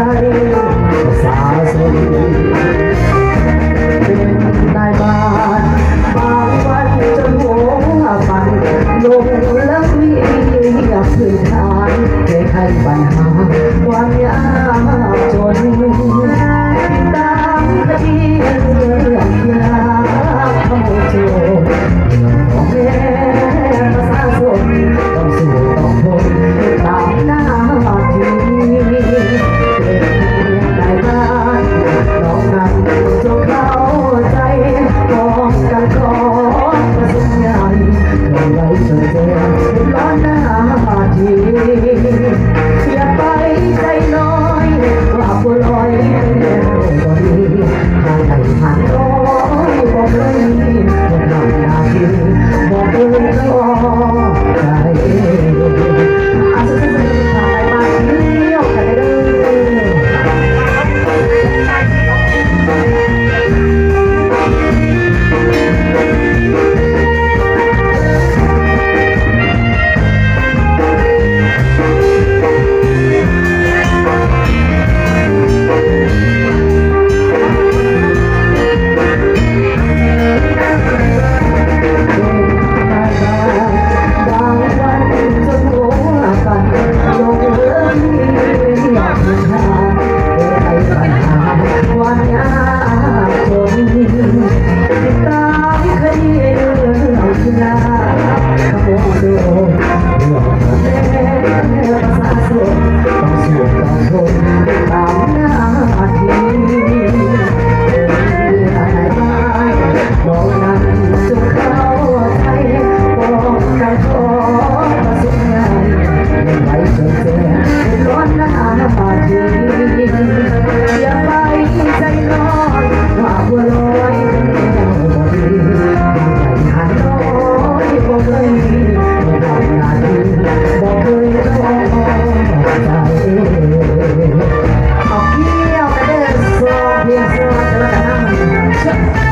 สาสนเป็นนายบ้านบางวันจนหัวฟันลงแล้ววิ่งพื้นฐานเคยใครปัญหาความยากจนตามคดีเรื่องยากขโมยโจรของแม่ประชาชนต้องสู้ต้องทนตามหน้าที่ในบ้านน้องนั้นจงเข้าใจมองกันก่อนประสบใหญ่ลงไว้จนเจอร้อนหน้าที่อย่าไปใจน้อยว่าบัวลอยก็ดีทางไหนผ่านร้อยบอกเลยบอกหลับนาทีบอกเลยก็ได้อาจจะเป็นทางไหนมาเที่ยวกันเลยYes.